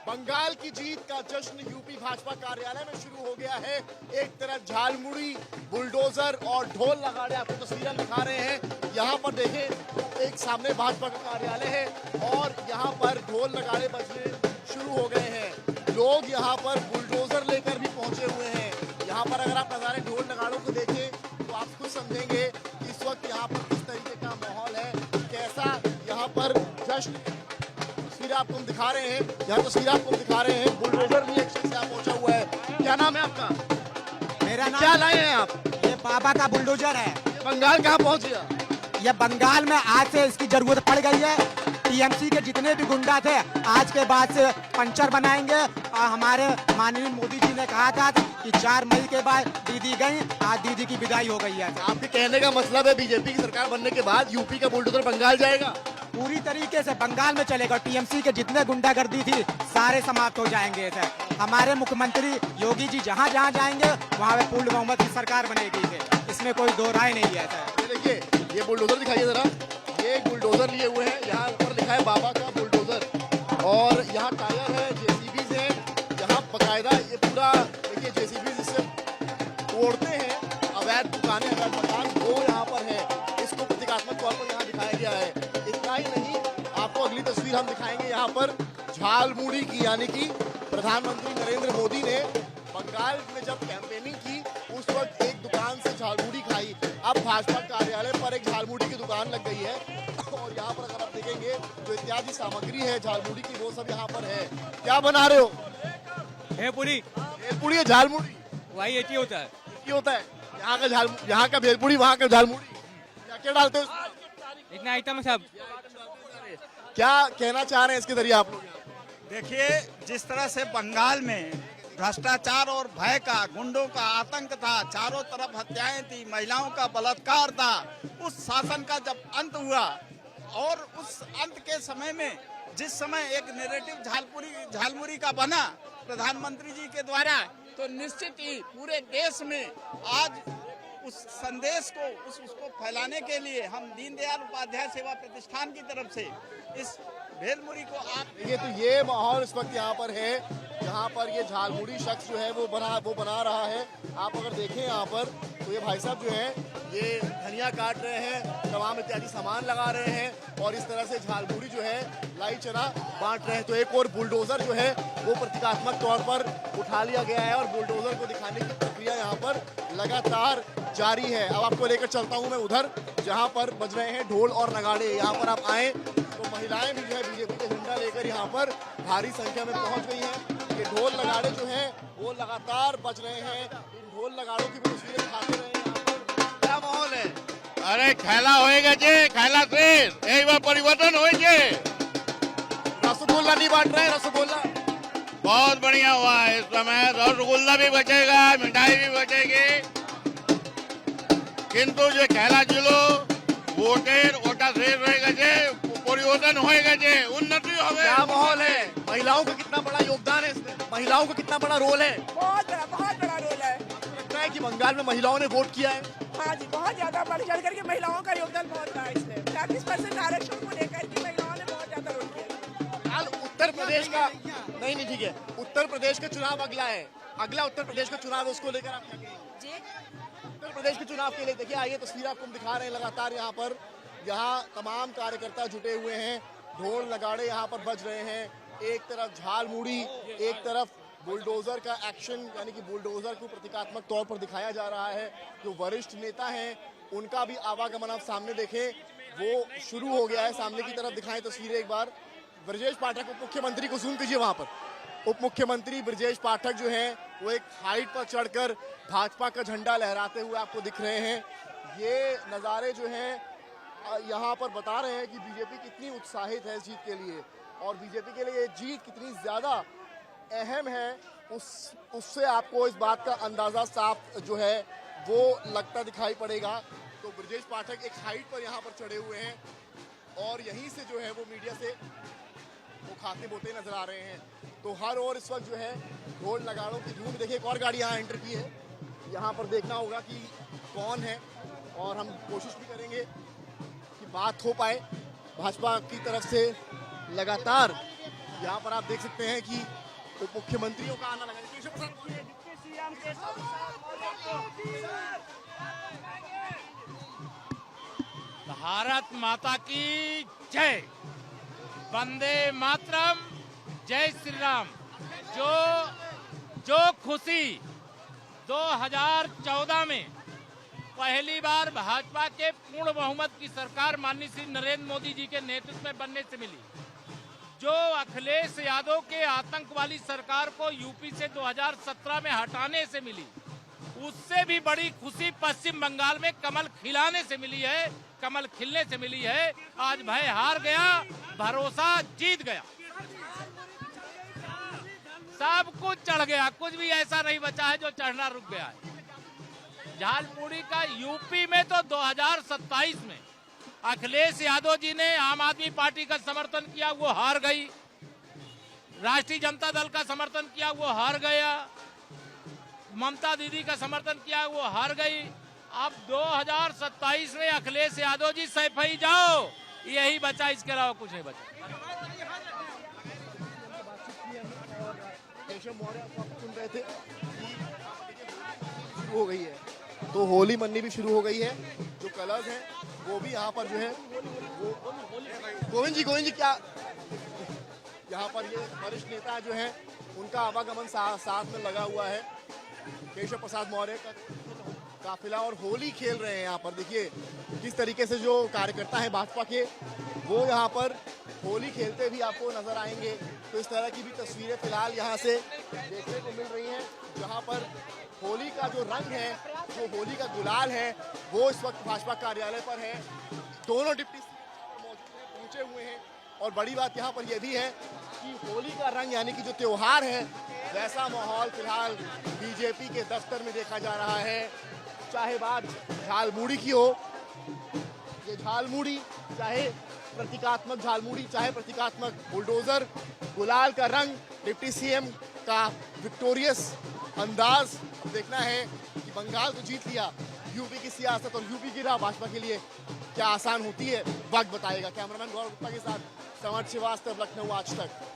बंगाल की जीत का जश्न यूपी भाजपा कार्यालय में शुरू हो गया है। एक तरफ झालमुड़ी, बुलडोजर और ढोल नगाड़े आपको तस्वीरें दिखा रहे हैं। यहाँ पर देखें, एक सामने भाजपा का कार्यालय है और यहाँ पर ढोल नगाड़े बजने शुरू हो गए हैं। लोग यहाँ पर बुलडोजर लेकर भी पहुंचे हुए हैं। यहाँ पर अगर आप नजारे ढोल नगाड़ों को देखें तो आप खुद समझेंगे कि इस वक्त यहाँ पर किस तरीके का माहौल है, कैसा यहाँ पर जश्न। आपको हम दिखा रहे हैं, यहाँ तस्वीर आपको हम दिखा रहे हैं। बुलडोजर भी एक शख्स यहाँ पहुंचा हुआ है। क्या नाम है आपका? मेरा नाम, क्या लाए हैं आप? ये बाबा का बुलडोजर है। बंगाल कहाँ पहुंच गया? ये बंगाल में आज से इसकी जरूरत पड़ गई है। टीएमसी के जितने भी गुंडा थे आज के बाद से पंचर बनाएंगे। और हमारे माननीय मोदी जी ने कहा था कि 4 मई के बाद दीदी गई, आज दीदी की विदाई हो गई है। आपके कहने का मतलब है बीजेपी की सरकार बनने के बाद यूपी का बुलडोजर बंगाल जाएगा? पूरी तरीके से बंगाल में चलेगा। टीएमसी के जितने गुंडागर्दी थी सारे समाप्त हो जाएंगे। हमारे मुख्यमंत्री योगी जी जहाँ जहाँ जाएंगे वहाँ पे पूर्ण बहुमत की सरकार बनेगी। इसमें कोई दो राय नहीं है। देखिए ये बुलडोजर दिखाइए जरा। ये बुलडोजर लिए हुए हैं, यहाँ ऊपर लिखा है बाबा का बुलडोजर और यहाँ टायर है, जेसीबी है। यहाँ बकायदा ये पूरा देखिए जेसीबी जिससे तोड़ते हैं अवैध दुकानें, अवैध मकान, वो यहाँ पर है। इसको प्रतीकात्मक तौर पर यहाँ दिखाया गया है। इतना ही नहीं, आपको अगली तस्वीर हम दिखाएंगे यहाँ पर झालमुड़ी की, यानी कि प्रधानमंत्री नरेंद्र मोदी ने बंगाल में जब कैंपेनिंग की उस वक्त एक दुकान से झालमुड़ी खाई। अब भाजपा कार्यालय पर एक झालमुड़ी की दुकान लग गई है और यहाँ पर अगर आप देखेंगे जो इत्यादि सामग्री है झालमुड़ी की वो सब यहाँ पर है। क्या बना रहे हो? भेलपुरी। भेलपुरी है, झालमुड़ी वही एक ही होता है। ये होता है यहाँ का भेलपुरी, वहाँ का झालमुड़ी। क्या डालते हो? इतना आइटम है सब। क्या कहना चाह रहे हैं इसके जरिए आप लोग? देखिए, जिस तरह से बंगाल में भ्रष्टाचार और भय का, गुंडों का आतंक था, चारों तरफ हत्याएं थी, महिलाओं का बलात्कार था, उस शासन का जब अंत हुआ और उस अंत के समय में जिस समय एक नैरेटिव झालमुड़ी का बना प्रधानमंत्री जी के द्वारा, तो निश्चित ही पूरे देश में आज उस संदेश को उसको फैलाने के लिए हम दीनदयाल उपाध्याय सेवा प्रतिष्ठान की तरफ से इस भेलमुड़ी को आप देखिए। तो ये माहौल इस वक्त यहाँ पर है, जहाँ पर ये झालमुड़ी शख्स जो है वो बना रहा है। आप अगर देखें यहाँ पर तो ये भाई साहब जो है ये धनिया काट रहे हैं, तमाम इत्यादि सामान लगा रहे हैं और इस तरह से झालमुड़ी जो है लाई चना बांट रहे हैं। तो एक और बुलडोजर जो है वो प्रतीकात्मक तौर पर उठा लिया गया है और बुलडोजर को दिखाने की प्रक्रिया यहाँ पर लगातार जारी है। अब आपको लेकर चलता हूँ मैं उधर जहाँ पर बज रहे हैं ढोल और नगाड़े। यहाँ पर आप आए तो महिलाएं भी जो है बीजेपी के झंडा लेकर यहाँ पर भारी संख्या में पहुँच गई हैं। ये ढोल नगाड़े जो हैं वो लगातार बज रहे हैं। इन ढोल नगाड़ों की भी तस्वीरें दिखाते रहे। यहाँ पर क्या माहौल है? अरे खेला होएगा जे, खेला से एक बार परिवर्तन होएंगे। रसगुल्ला नहीं बांट रहे हैं? रसगुल्ला बहुत बढ़िया हुआ है। इस समय रसगुल्ला भी बचेगा, मिठाई भी बचेगी, किंतु जो खेला जिलो वोटेर ओटा शेष रहेगा जे, परिवर्तन होएगा जे, उन्नति होगा। क्या माहौल है? महिलाओं का कितना बड़ा योगदान है इसमें? महिलाओं का कितना बड़ा रोल है? बहुत बड़ा रोल है। लगता है कि बंगाल में महिलाओं ने वोट किया है। हाँ जी, बहुत ज्यादा बढ़ चढ़ करके महिलाओं का योगदान बहुत रहा है इसमें। 40% आरक्षण को लेकर के महिलाओं ने बहुत ज्यादा रोल किया। उत्तर प्रदेश का नहीं ठीक है, उत्तर प्रदेश का चुनाव अगला है। अगला उत्तर प्रदेश का चुनाव है, उसको लेकर आप क्या कहेंगे? उत्तर प्रदेश के चुनाव के लिए देखिए, आइए तस्वीर आपको दिखा रहे हैं लगातार। यहाँ तमाम कार्यकर्ता जुटे हुए हैं, ढोल नगाड़े यहाँ पर बज रहे हैं। एक तरफ झालमुड़ी, एक तरफ बुलडोजर का एक्शन, यानी कि बुलडोजर को प्रतीकात्मक तौर पर दिखाया जा रहा है। जो वरिष्ठ नेता हैं उनका भी आवागमन आप सामने देखें वो शुरू हो गया है। सामने की तरफ दिखाएं तस्वीरें एक बार। ब्रजेश पाठक उप मुख्यमंत्री को जूम कीजिए। वहाँ पर उप मुख्यमंत्री ब्रजेश पाठक जो हैं वो एक हाइट पर चढ़कर भाजपा का झंडा लहराते हुए आपको दिख रहे हैं। ये नज़ारे जो हैं यहाँ पर बता रहे हैं कि बीजेपी कितनी उत्साहित है इस जीत के लिए और बीजेपी के लिए ये जीत कितनी ज़्यादा अहम है। उससे आपको इस बात का अंदाज़ा साफ जो है वो लगता दिखाई पड़ेगा। तो ब्रजेश पाठक एक हाइट पर यहाँ पर चढ़े हुए हैं और यहीं से जो है वो मीडिया से वो खाते बोते नजर आ रहे हैं। तो हर ओर इस वक्त जो है ढोल नगाड़ों की धूम। देखिए एक और गाड़ी यहाँ एंटर की है, यहाँ पर देखना होगा कि कौन है और हम कोशिश भी करेंगे कि बात हो पाए। भाजपा की तरफ से लगातार यहाँ पर आप देख सकते हैं कि उप मुख्यमंत्रियों का आना लगा है। केशव प्रसाद मौर्य, भारत माता की जय, वंदे मातरम, जय श्री राम। जो खुशी 2014 में पहली बार भाजपा के पूर्ण बहुमत की सरकार माननीय श्री नरेंद्र मोदी जी के नेतृत्व में बनने से मिली, जो अखिलेश यादव के आतंक वाली सरकार को यूपी से 2017 में हटाने से मिली, उससे भी बड़ी खुशी पश्चिम बंगाल में कमल खिलाने से मिली है, कमल खिलने से मिली है। आज भय हार गया, भरोसा जीत गया, सब कुछ चढ़ गया, कुछ भी ऐसा नहीं बचा है जो चढ़ना रुक गया है। झालमुड़ी का यूपी में तो 2027 में अखिलेश यादव जी ने आम आदमी पार्टी का समर्थन किया, वो हार गई। राष्ट्रीय जनता दल का समर्थन किया, वो हार गया। ममता दीदी का समर्थन किया, वो हार गई। अब 2027 में अखिलेश यादव जी सैफई जाओ, यही बचा, इसके अलावा कुछ नहीं बचा। केशव मौर्य आप सुन रहे थे कि शुरू हो गई है, तो होली मननी भी शुरू हो गई है। जो कलर्स हैं वो भी यहाँ पर जो है वो गोविंद जी क्या यहाँ पर ये वरिष्ठ नेता जो है उनका आवागमन साथ में लगा हुआ है। केशव प्रसाद मौर्य का काफिला और होली खेल रहे हैं। यहाँ पर देखिए किस तरीके से जो कार्यकर्ता हैं भाजपा के वो यहाँ पर होली खेलते भी आपको नजर आएंगे। तो इस तरह की भी तस्वीरें फिलहाल यहाँ से देखने को मिल रही हैं, जहाँ पर होली का जो रंग है, जो होली का गुलाल है, वो इस वक्त भाजपा कार्यालय पर है। दोनों डिप्टी पहुंचे हुए हैं और बड़ी बात यहाँ पर यह भी है कि होली का रंग यानी कि जो त्योहार है, वैसा माहौल फिलहाल बीजेपी के दफ्तर में देखा जा रहा है। चाहे बात झालमुड़ी की हो, ये झालमुड़ी चाहे प्रतीकात्मक झालमुड़ी, चाहे प्रतीकात्मक बुलडोजर, गुलाल का रंग, डिप्टी सीएम का विक्टोरियस अंदाज। अब देखना है कि बंगाल तो जीत लिया, यूपी की सियासत और यूपी की राह भाजपा के लिए क्या आसान होती है, वक्त बताएगा। कैमरामैन गौरव गुप्ता के साथ समर श्रीवास्तव, लखनऊ आज तक।